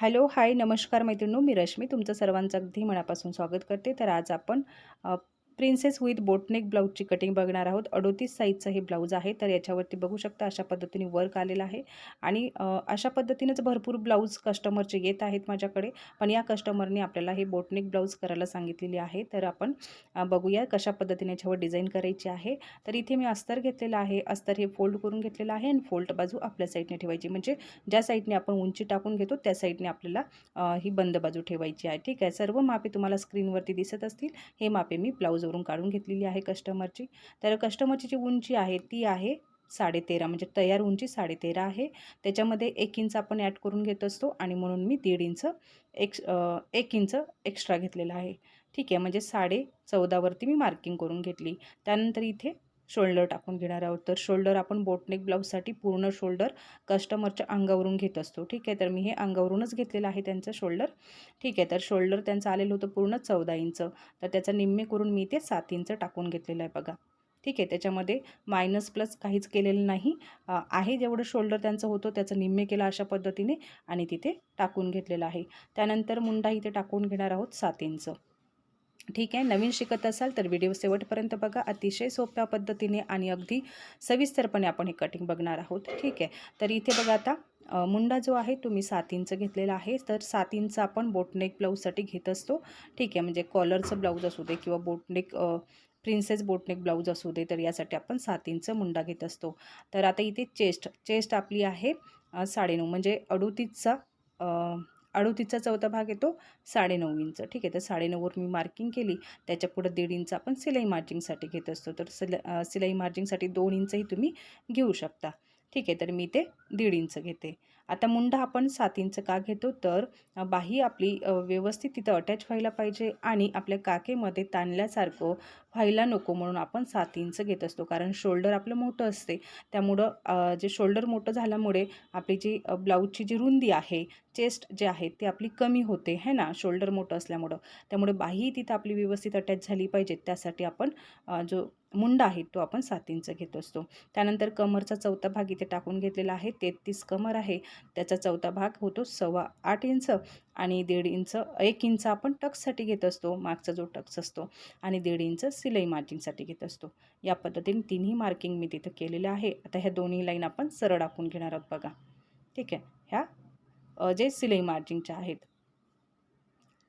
Hello, हाय, नमस्कार मैत्रिणींनो. मी रश्मी तुमचं सर्वांचं अगदी मनापासून स्वागत करते. तर आज आपण प्रिन्सेस विथ बोटनेक ब्लाऊजची कटिंग बघणार आहोत. 38 साईजचं हे ब्लाऊज आहे. तर याच्यावरती बघू शकता अशा पद्धतीने वर्क आलेलं आहे आणि अशा पद्धतीनेच भरपूर ब्लाऊज कस्टमरचे येत आहेत माझ्याकडे. पण या कस्टमरने आपल्याला हे बोटनेक ब्लाऊज करायला सांगितलेली आहे. तर आपण बघूया कशा पद्धतीने याच्यावर डिझाईन करायची आहे. तर इथे मी अस्तर घेतलेलं आहे. अस्तर हे फोल्ड करून घेतलेलं आहे आणि फोल्ड बाजू आपल्या साईडने ठेवायची, म्हणजे ज्या साईडने आपण उंची टाकून घेतो त्या साईडने आपल्याला ही बंद बाजू ठेवायची आहे. ठीक आहे. सर्व मापे तुम्हाला स्क्रीनवरती दिसत असतील. हे मापे मी ब्लाऊजवरून काढून घेतलेली आहे कस्टमरची. तर कस्टमरची जी उंची आहे ती आहे 13.5, म्हणजे तयार उंची 13.5 आहे. त्याच्यामध्ये 1 इंच आपण ॲड करून घेत असतो आणि म्हणून मी 1.5 इंच 1 इंच एक्स्ट्रा घेतलेला आहे. ठीक आहे. म्हणजे 14.5 वरती मी मार्किंग करून घेतली. त्यानंतर इथे शोल्डर टाकून घेणार आहोत. तर शोल्डर आपण बोटनेक ब्लाऊजसाठी पूर्ण शोल्डर कस्टमरच्या अंगावरून घेत असतो. ठीक आहे. तर मी हे अंगावरूनच घेतलेलं आहे त्यांचं शोल्डर. ठीक आहे. तर शोल्डर त्यांचं आलेलं होतं पूर्ण 14 इंच. तर त्याचा निम्मे करून मी ते 7 इंच टाकून घेतलेलं आहे बघा. ठीक आहे. त्याच्यामध्ये मायनस प्लस काहीच केलेलं नाही. आहे जेवढं शोल्डर त्यांचं होतं त्याचं निम्मे केलं अशा पद्धतीने आणि तिथे टाकून घेतलेलं आहे. त्यानंतर मुंडा इथे टाकून घेणार आहोत 7 इंच. ठीक आहे. नवीन शिकत असाल तर व्हिडिओ शेवटपर्यंत बघा. अतिशय सोप्या पद्धतीने आणि अगदी सविस्तरपणे आपण हे कटिंग बघणार आहोत. ठीक आहे. तर इथे बघा आता मुंडा जो आहे तो मी 7 इंच घेतलेला आहे. तर 7 इंच आपण बोटनेक ब्लाऊजसाठी घेत असतो. ठीक आहे. म्हणजे कॉलरचं ब्लाऊज असू दे किंवा बोटनेक प्रिन्सेस बोटनेक ब्लाऊज असू दे, तर यासाठी आपण 7 इंच मुंडा घेत असतो. तर आता इथे चेस्ट आपली आहे 9.5, म्हणजे 38चा चौथा भाग येतो 9.5 इंच. ठीक आहे. तर 9.5 वर मी मार्किंग केली. त्याच्या पुढे 1.5 इंच आपण सिलाई मार्जिंगसाठी घेत असतो. तर सिलाई मार्जिंगसाठी 2 इंचही तुम्ही घेऊ शकता. ठीक आहे. तर मी ते 1.5 इंच घेते. आता मुंडा आपण 7 इंच का घेतो, तर बाही आपली व्यवस्थित तिथं अटॅच व्हायला पाहिजे आणि आपल्या काखेमध्ये ताणल्यासारखं व्हायला नको, म्हणून आपण 7 इंच घेत असतो. कारण शोल्डर आपलं मोठं असते. त्यामुळं जे शोल्डर मोठं झाल्यामुळे आपली जी ब्लाऊजची जी रुंदी आहे, चेस्ट जे आहे ते आपली कमी होते है ना, शोल्डर मोठं असल्यामुळं. त्यामुळे बाही तिथं आपली व्यवस्थित अटॅच झाली पाहिजे. त्यासाठी आपण जो मुंडा आहे तो आपण 7 इंच घेत असतो. त्यानंतर कमरचा चौथा भाग इथे टाकून घेतलेला आहे. 33 कमर आहे. त्याचा चौथा भाग होतो 8.25 इंच आणि 1.5 इंच 1 इंच आपण टक्ससाठी घेत असतो, मागचा जो टक्स असतो, आणि 1.5 इंच सिलाई मार्जिंगसाठी घेत असतो. या पद्धतीने तिन्ही मार्किंग मी तिथं केलेलं आहे. आता ह्या दोन्ही लाईन आपण सरळ आखून घेणार आहोत बघा. ठीक आहे. ह्या जे सिलाई मार्जिंगच्या आहेत.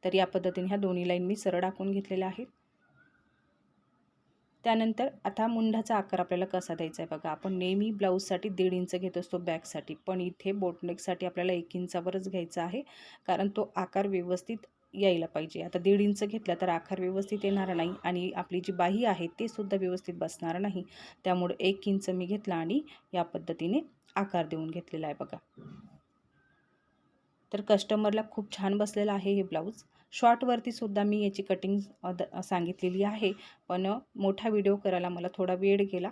तर या पद्धतीने ह्या दोन्ही लाईन मी सरळ आखून घेतलेल्या आहेत. त्यानंतर आता मुंडाचा आकार आपल्याला कसा द्यायचा आहे बघा. आपण नेहमी ब्लाऊजसाठी 1.5 इंच घेत असतो बॅकसाठी, पण इथे बोटनेकसाठी आपल्याला 1 इंचावरच घ्यायचा आहे, कारण तो आकार व्यवस्थित यायला पाहिजे. आता 1.5 इंच घेतला तर आकार व्यवस्थित येणार नाही आणि आपली जी बाही आहे ते सुद्धा व्यवस्थित बसणार नाही. त्यामुळे 1 इंच मी घेतला आणि या पद्धतीने आकार देऊन घेतलेला आहे बघा. तर कस्टमरला खूप छान बसलेलं आहे हे ब्लाऊज. शॉर्टवरती सुद्धा मी याची कटिंग सांगितलेली आहे, पण मोठा व्हिडिओ करायला मला थोडा वेळ गेला,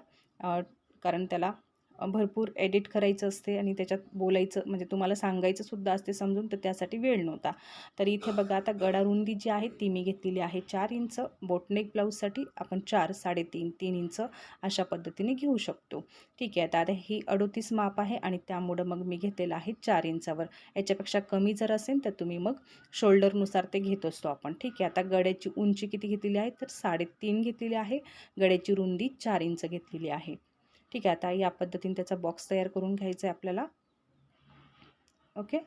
कारण त्याला भरपूर एडिट करायचं असते आणि त्याच्यात बोलायचं, म्हणजे तुम्हाला सांगायचं सुद्धा असते समजून, तर त्यासाठी वेळ नव्हता. तर इथे बघा आता गळा रुंदी जी आहे ती मी घेतलेली आहे 4 इंच. बोटनेक ब्लाऊजसाठी आपण 4, 3.5, 3 इंच अशा पद्धतीने घेऊ शकतो. ठीक आहे. आता ही 38 माप आहे आणि त्यामुळं मग मी घेतलेलं आहे 4 इंचावर. याच्यापेक्षा कमी जर असेल तर तुम्ही मग शोल्डरनुसार ते घेत असतो आपण. ठीक आहे. आता गळ्याची उंची किती घेतलेली आहे, तर 3.5 घेतलेली आहे. गळ्याची रुंदी 4 इंच घेतलेली आहे. ठीक आहे. आता या पद्धतीने त्याचा बॉक्स तयार करून घ्यायचा आहे आपल्याला. ओके.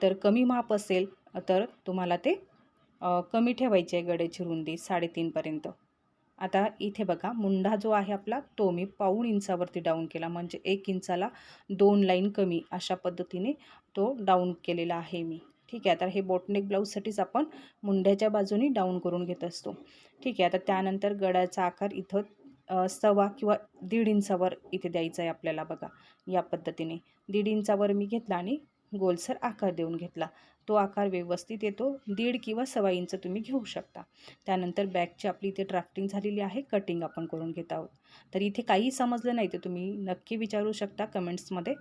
तर कमी माप असेल तर तुम्हाला ते कमी ठेवायची आहे गळ्याची रुंदी 3.5 पर्यंत. आता इथे बघा मुंडा जो आहे आपला तो मी 1.5 इंचावरती डाऊन केला, म्हणजे 1 इंचाला 2 लाईन कमी अशा पद्धतीने तो डाऊन केलेला आहे मी. ठीक आहे. आता हे बोटनेक ब्लाऊजसाठीच आपण मुंड्याच्या बाजूनी डाऊन करून घेत असतो. ठीक आहे. आता त्यानंतर गळ्याचा आकार इथं 1.25 किंवा 1.5 इंचावर इथे द्यायचा आहे आपल्याला बघा. या पद्धतीने 1.5 इंचावर मी घेतला आणि गोलसर आकार देऊन घेतला. तो आकार व्यवस्थित येतो. 1.5 किंवा 1.25 इंच तुम्ही घेऊ शकता. त्यानंतर बॅकची आपली इथे ड्राफ्टिंग झालेली आहे, कटिंग आपण करून घेत आहोत. तर इथे काही समजलं नाही तर तुम्ही नक्की विचारू शकता कमेंट्समध्ये.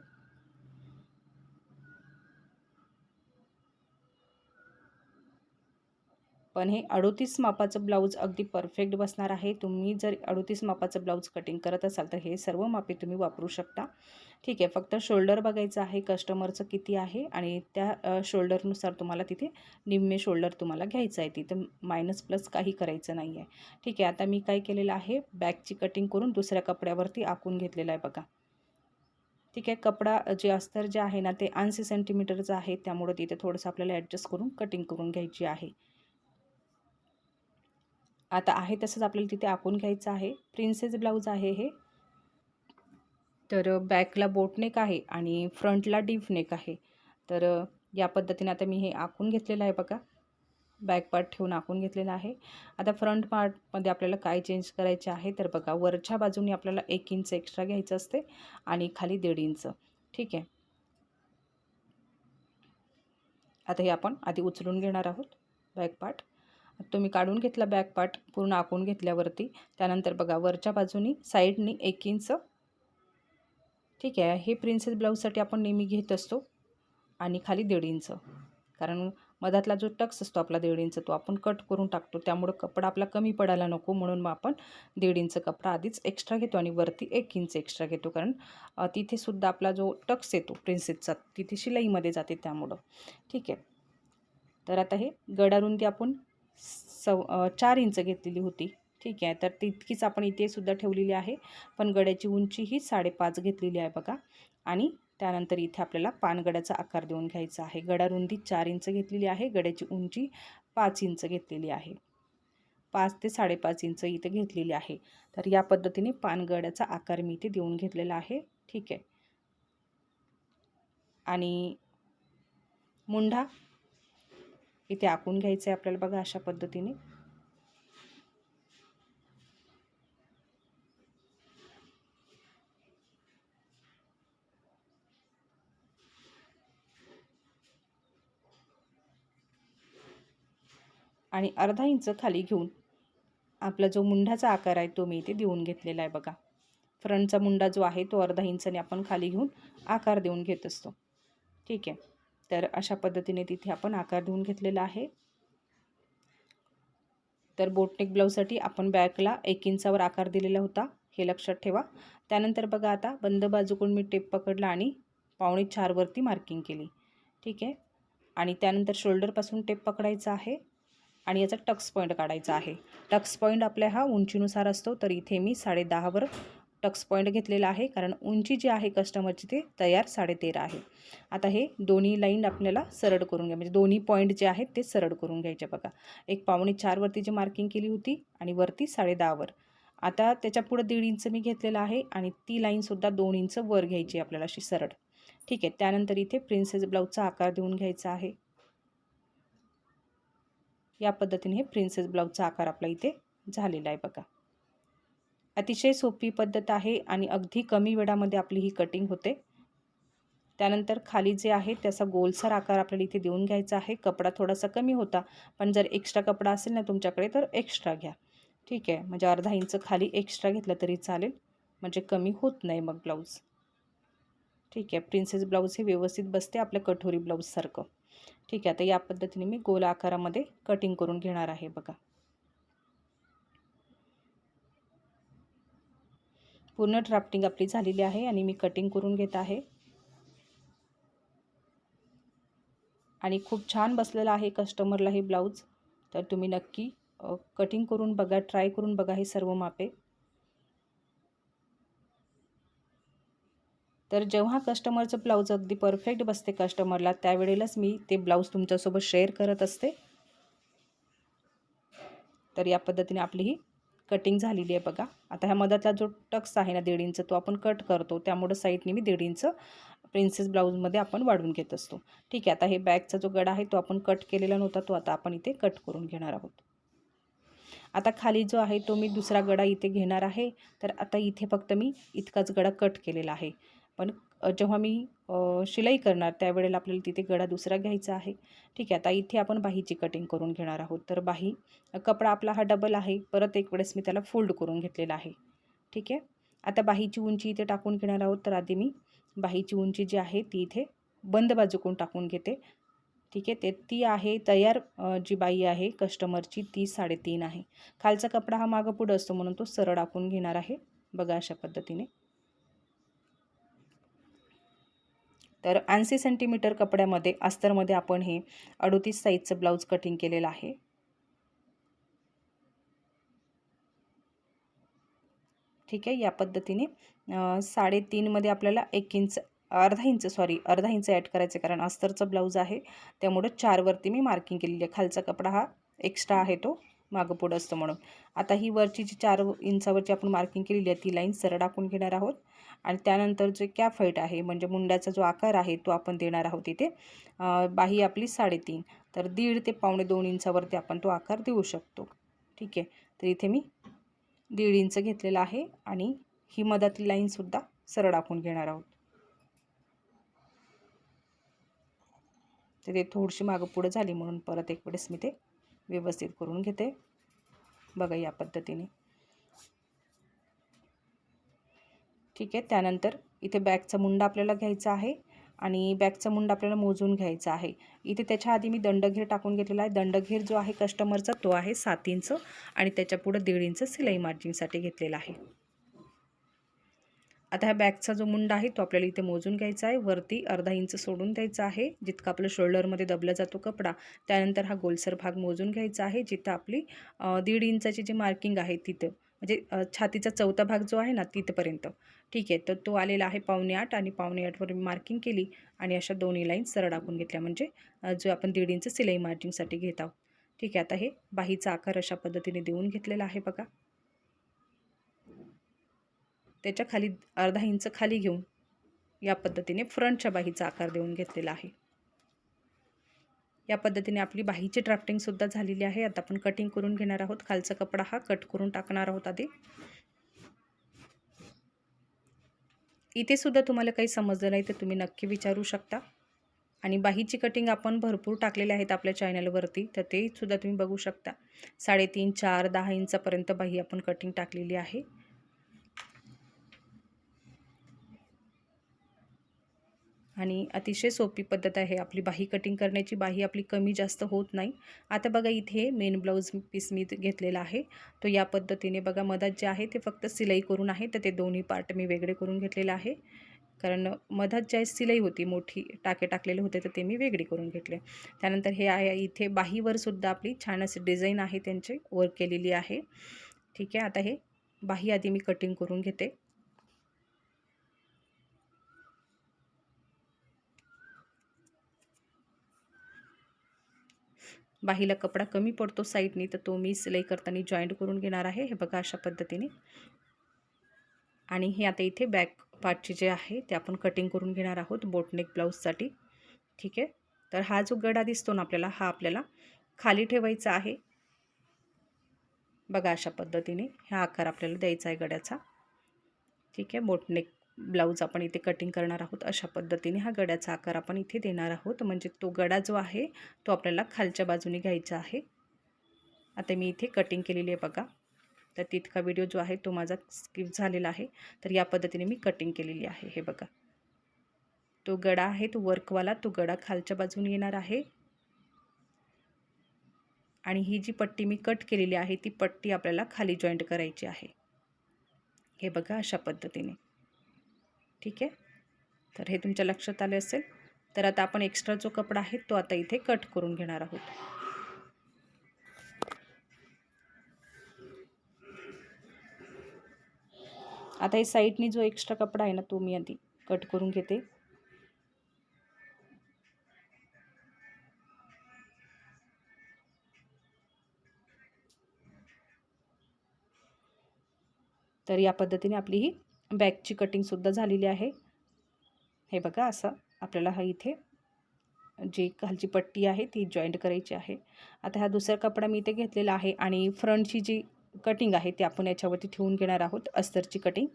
पण हे 38 मापाचं ब्लाऊज अगदी परफेक्ट बसणार आहे. तुम्ही जर 38 मापाचं ब्लाऊज कटिंग करत असाल तर हे सर्व मापे तुम्ही वापरू शकता. ठीक आहे, फक्त शोल्डर बघायचं आहे कस्टमरचं किती आहे आणि त्या शोल्डरनुसार तुम्हाला तिथे निम्मे शोल्डर तुम्हाला घ्यायचं आहे. तिथं मायनस प्लस काही करायचं नाही आहे. ठीक आहे, आता मी काय केलेलं आहे, बॅकची कटिंग करून दुसऱ्या कपड्यावरती आखून घेतलेलं आहे बघा. ठीक आहे, कपडा जे अस्तर जे आहे ना ते 80 सेंटीमीटरचं आहे, त्यामुळे तिथे थोडंसं आपल्याला ॲडजस्ट करून कटिंग करून घ्यायची आहे. आता आहे तसंच आपल्याला तिथे आखून घ्यायचं आहे. प्रिन्सेस ब्लाऊज आहे हे. तर बॅकला बोटनेक आहे आणि फ्रंटला डीप नेक आहे. तर या पद्धतीने आता मी हे आखून घेतलेलं आहे बघा. बॅक पार्ट ठेवून आखून घेतलेला आहे. आता फ्रंट पार्टमध्ये आपल्याला काय चेंज करायचे आहे तर बघा, वरच्या बाजूने आपल्याला 1 इंच एक्स्ट्रा घ्यायचं असते आणि खाली 1.5 इंच. ठीक आहे, आता हे आपण आधी उचलून घेणार आहोत बॅक पार्ट. तुम्ही काढून घेतला बॅक पार्ट पूर्ण आखून घेतल्यावरती. त्यानंतर बघा, वरच्या बाजूनी साईडनी 1 इंच. ठीक आहे, हे प्रिन्सेस ब्लाऊजसाठी आपण नेहमी घेत असतो आणि खाली 1.5 इंच. कारण मधातला जो टक्स असतो आपला 1.5 इंच तो आपण कट करून टाकतो, त्यामुळं कपडा आपला कमी पडायला नको म्हणून मग आपण 1.5 इंच कपडा आधीच एक्स्ट्रा घेतो आणि वरती 1 इंच एक्स्ट्रा घेतो. कारण तिथे सुद्धा आपला जो टक्स येतो प्रिन्सेसचा तिथे शिलाईमध्ये जाते त्यामुळं. ठीक आहे, तर आता हे गडारुंदी आपण 4 इंच घेतलेली होती. ठीक आहे, तर तितकीच आपण इथे सुद्धा ठेवलेली आहे, पण गड्याची उंची ही 5.5 घेतलेली आहे बघा. आणि त्यानंतर इथे आपल्याला पानगड्याचा आकार देऊन घ्यायचा आहे. गडारुंदी 4 इंच घेतलेली आहे, गड्याची उंची 5 इंच घेतलेली आहे. 5 ते 5.5 इंच इथे घेतलेली आहे. तर या पद्धतीने पानगड्याचा आकार मी इथे देऊन घेतलेला आहे. ठीक आहे, आणि मुंढा इथे आखून घ्यायचं आहे आपल्याला बघा अशा पद्धतीने. आणि अर्धा इंच खाली घेऊन आपला जो मुंढाचा आकार आहे तो मी इथे देऊन घेतलेला आहे बघा. फ्रंटचा मुंडा जो आहे तो अर्धा इंचाने आपण खाली घेऊन आकार देऊन घेत असतो. ठीक आहे, तर अशा पद्धतीने तिथे आपण आकार देऊन घेतलेला आहे. तर बोटनेक ब्लाऊजसाठी आपण बॅकला 1 इंचावर आकार दिलेला होता, हे लक्षात ठेवा. त्यानंतर बघा, आता बंद बाजूकडून मी टेप पकडला आणि 4.5 वरती मार्किंग केली. ठीक आहे, आणि त्यानंतर शोल्डरपासून टेप पकडायचा आहे आणि याचा टक्स पॉईंट काढायचा आहे. टक्स पॉईंट आपल्या हा उंचीनुसार असतो, तर इथे मी 10.5 वर टक्स पॉईंट घेतलेला आहे, कारण उंची जी आहे कस्टमरची ते तयार 13.5 आहे. आता हे दोन्ही लाईन आपल्याला सरळ करून घ्या, म्हणजे दोन्ही पॉईंट जे आहेत ते सरळ करून घ्यायचे बघा. एक 4.5 वरती जी मार्किंग केली होती आणि वरती 10.5 वर. आता त्याच्या पुढे 1.5 इंच मी घेतलेला आहे आणि ती लाईनसुद्धा 2 इंच वर घ्यायची आपल्याला अशी सरळ. ठीक आहे, त्यानंतर इथे प्रिन्सेस ब्लाऊजचा आकार देऊन घ्यायचा आहे. या पद्धतीने हे प्रिन्सेस ब्लाऊजचा आकार आपला इथे झालेला आहे बघा. अतिशय सोपी पद्धत आहे आणि अगदी कमी वेळामध्ये आपली ही कटिंग होते. त्यानंतर खाली जे आहे त्याचा गोलसर आकार आपल्याला इथे देऊन घ्यायचा आहे. कपडा थोडासा कमी होता, पण जर एक्स्ट्रा कपडा असेल ना तुमच्याकडे तर एक्स्ट्रा घ्या. ठीक आहे, म्हणजे अर्धा इंच खाली एक्स्ट्रा घेतलं तरी चालेल, म्हणजे कमी होत नाही मग ब्लाऊज. ठीक आहे, प्रिन्सेस ब्लाऊज हे व्यवस्थित बसते आपल्या कटोरी ब्लाऊजसारखं. ठीक आहे, आता या पद्धतीने मी गोल आकारामध्ये कटिंग करून घेणार आहे बघा. पूर्ण ड्राफ्टिंग आपली झालेली आहे आणि मी कटिंग करून घेत आहे. आणि खूप छान बसलेला आहे कस्टमरला हे ब्लाऊज. तर तुम्ही नक्की कटिंग करून बघा, ट्राय करून बघा हे सर्व मापे. तर जेव्हा कस्टमरचं ब्लाऊज अगदी परफेक्ट बसते कस्टमरला, त्यावेळेलाच मी ते ब्लाऊज तुमच्यासोबत शेअर करत असते. तर या पद्धतीने आपली ही कटिंग झालेली आहे बघा. आता ह्या मधातला जो टक्स आहे ना 1.5 इंच तो आपण कट करतो, त्यामुळे साईडने मी 1.5 इंच प्रिन्सेस ब्लाऊजमध्ये आपण वाढवून घेत असतो. ठीक आहे, आता हे बॅकचा जो गडा आहे तो आपण कट केलेला नव्हता, तो आता आपण इथे कट करून घेणार आहोत. आता खाली जो आहे तो मी दुसरा गडा इथे घेणार आहे. तर आता इथे फक्त मी इतकाच गडा कट केलेला आहे, पण जेव्हा मी शिलाई करणार त्यावेळेला आपल्याला तिथे गडा दुसरा घ्यायचा आहे. ठीक आहे, आता इथे आपण बाहीची कटिंग करून घेणार आहोत. तर बाही कपडा आपला हा डबल आहे, परत एक वेळेस मी त्याला फोल्ड करून घेतलेला आहे. ठीक आहे, आता बाहीची उंची इथे टाकून घेणार आहोत. तर आधी मी बाहीची उंची जी आहे ती इथे बंद बाजूकडून टाकून घेते. ठीक आहे, ती आहे तयार जी बाई आहे कस्टमरची ती 3.5 आहे. खालचा कपडा हा मागं पुढं असतो म्हणून तो सरळ आखून घेणार आहे बघा अशा पद्धतीने. तर 80 सेंटीमीटर कपड्यामध्ये अस्तरमध्ये आपण हे 38 साईजचं ब्लाऊज कटिंग केलेलं आहे. ठीक आहे, या पद्धतीने 3.5 मध्ये आपल्याला 1 इंच अर्धा इंच ॲड करायचं, कारण अस्तरचं ब्लाऊज आहे त्यामुळं 4 वरती मी मार्किंग केलेली आहे. खालचा कपडा हा एक्स्ट्रा आहे, तो मागं पुढं असतो म्हणून. आता ही वरची जी 4 इंचावरची आपण मार्किंग केलेली आहे ती लाईन सरळ टाकून घेणार आहोत आणि त्यानंतर जे कॅप हाईट आहे म्हणजे मुंड्याचा जो आकार आहे तो आपण देणार आहोत इथे. बाही आपली 3.5, तर 1.5 ते 1.25 इंचावरती आपण तो आकार देऊ शकतो. ठीक आहे, तर इथे मी 1.5 इंच घेतलेला आहे आणि ही मधातली लाईनसुद्धा सरळ टाकून घेणार आहोत. तर ते थोडीशी मागं पुढं झाली म्हणून परत एक वेळेस मी ते व्यवस्थित करून घेते. बघा या पद्धतीने. ठीक आहे, त्यानंतर इथे बॅकचा मुंडा आपल्याला घ्यायचा आहे आणि बॅकचा मुंडा आपल्याला मोजून घ्यायचा आहे. इथे त्याच्या आधी मी दंडघेर टाकून घेतलेला आहे. दंडघेर जो आहे कस्टमरचा तो आहे 7 इंच आणि त्याच्या पुढे 1.5 इंच सिलाई मार्जिनसाठी घेतलेला आहे. आता ह्या बॅकचा जो मुंडा आहे तो आपल्याला इथे मोजून घ्यायचा आहे. वरती अर्धा इंच सोडून द्यायचा आहे, जितका आपलं शोल्डरमध्ये दबला जातो कपडा. त्यानंतर हा गोलसर भाग मोजून घ्यायचा आहे, जिथं आपली 1.5 इंचाची जी मार्किंग आहे तिथं, म्हणजे छातीचा चौथा भाग जो आहे ना तिथपर्यंत. ठीक आहे, तर तो आलेला आहे 7.25 आणि 7.25 वर मी मार्किंग केली आणि अशा दोन्ही लाईन सरळ टाकून घेतल्या, म्हणजे जो आपण 1.5 इंच सिलाई मार्जिनसाठी घेत आहोत. ठीक आहे, आता हे बाहीचा आकार अशा पद्धतीने देऊन घेतलेला आहे बघा. त्याच्या खाली अर्धा इंच खाली घेऊन या पद्धतीने फ्रंटच्या बाहीचा आकार देऊन घेतलेला आहे. या पद्धतीने आपली बाहीची ड्राफ्टिंगसुद्धा झालेली आहे. आता आपण कटिंग करून घेणार आहोत. खालचा कपडा हा कट करून टाकणार आहोत आधी. इथे सुद्धा तुम्हाला काही समजलं नाही तर तुम्ही नक्की विचारू शकता. आणि बाहीची कटिंग आपण भरपूर टाकलेले आहेत आपल्या चॅनलवरती, तर ते सुद्धा तुम्ही बघू शकता. 3.5, 4, 10 इंचापर्यंत बाही आपण कटिंग टाकलेली आहे. आणि अतिशय सोपी पद्धत आहे आपली बाही कटिंग करण्याची. बाही आपली कमी जास्त होत नाही. आता बघा इथे मेन ब्लाऊज पीस मी घेतलेला आहे, तो या पद्धतीने बघा मधात जे आहे ते फक्त सिलाई करून आहे, तर ते दोन्ही पार्ट मी वेगळे करून घेतलेले आहे. कारण मधात ज्या सिलाई होती मोठी टाके टाकलेले होते तर ते मी वेगळे करून घेतले. त्यानंतर हे आहे इथे बाहीवर सुद्धा आपली छान अशी डिझाईन आहे त्यांची वर्क केलेली आहे. ठीक आहे, आता हे बाही आधी मी कटिंग करून घेते. बाहीला कपडा कमी पडतो साईडनी, तर तो मी सिलाई करताना जॉईंट करून घेणार आहे. हे बघा अशा पद्धतीने. आणि हे आता इथे बॅक पार्टचे जे आहे ते आपण कटिंग करून घेणार आहोत बोटनेक ब्लाऊजसाठी. ठीक आहे, तर हा जो गडा दिसतो ना आपल्याला, हा आपल्याला खाली ठेवायचा आहे. बघा अशा पद्धतीने हा आकार आपल्याला द्यायचा आहे गड्याचा. ठीक आहे, बोटनेक ब्लाऊज आपण इथे कटिंग करणार आहोत. अशा पद्धतीने हा गड्याचा आकार आपण इथे देणार आहोत, म्हणजे तो गडा जो आहे तो आपल्याला खालच्या बाजूने घ्यायचा आहे. आता मी इथे कटिंग केलेली आहे बघा, तर तितका व्हिडिओ जो आहे तो माझा स्किप झालेला आहे. तर या पद्धतीने मी कटिंग केलेली आहे. हे बघा, तो गडा आहे तो वर्कवाला, तो गडा खालच्या बाजूने येणार आहे आणि ही जी पट्टी मी कट केलेली आहे ती पट्टी आपल्याला खाली जॉईंट करायची आहे. हे बघा अशा पद्धतीने. ठीक आहे, तर हे तुमच्या लक्षात आले असेल. तर आता आपण एक्स्ट्रा जो कपडा आहे तो आता इथे कट करून घेणार आहोत. आता हे साईडनी जो एक्स्ट्रा कपडा आहे ना तो मी आधी कट करून घेते. तर या पद्धतीने आपली ही बॅकची कटिंगसुद्धा झालेली आहे. हे बघा असं आपल्याला हा इथे जी खालची पट्टी आहे ती जॉईंट करायची आहे. आता हा दुसरा कपडा मी इथे घेतलेला आहे आणि फ्रंटची जी कटिंग आहे ती आपण याच्यावरती ठेवून घेणार आहोत, अस्तरची कटिंग.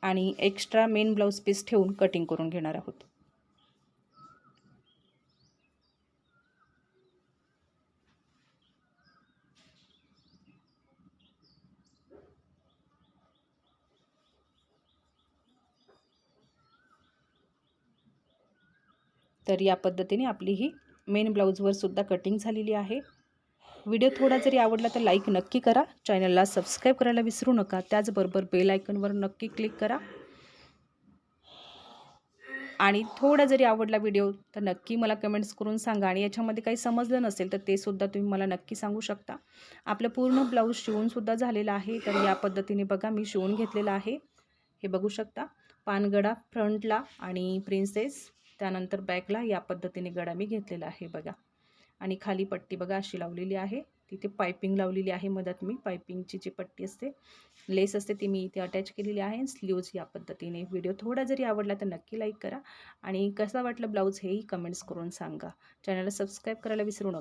आणि एक्स्ट्रा मेन ब्लाऊज पीस ठेवून कटिंग करून घेणार आहोत. तर या पद्धतीने आपली ही मेन ब्लाऊजवर सुद्धा कटिंग झालेली आहे. व्हिडिओ थोडा जरी आवडला तर लाईक नक्की करा. चॅनलला सबस्क्राईब करायला विसरू नका. त्याचबरोबर बेल आयकॉनवर नक्की क्लिक करा. आणि थोडा जरी आवडला व्हिडिओ तर नक्की मला कमेंट्स करून सांगा. आणि याच्यामध्ये काही समजलं नसेल तर ते सुद्धा तुम्ही मला नक्की सांगू शकता. आपलं पूर्ण ब्लाऊज शिवूनसुद्धा झालेलं आहे. तर या पद्धतीने बघा मी शिवून घेतलेलं आहे. हे बघू शकता. पानगडा फ्रंटला आणि प्रिन्सेस, त्यानंतर बॅकला या पद्धतीने गळा मी घेतलेला आहे बघा. आणि खाली पट्टी बघा अशी लावलेली आहे. तिथे पायपिंग लावलेली आहे. मधात मी पायपिंगची जी पट्टी असते, लेस असते, ती मी इथे अटॅच केलेली आहे. स्लीव्ज या पद्धतीने. व्हिडिओ थोडा जरी आवडला तर नक्की लाईक करा. आणि कसा वाटलं ब्लाऊज हेही कमेंट्स करून सांगा. चॅनलला सबस्क्राईब करायला विसरू नका.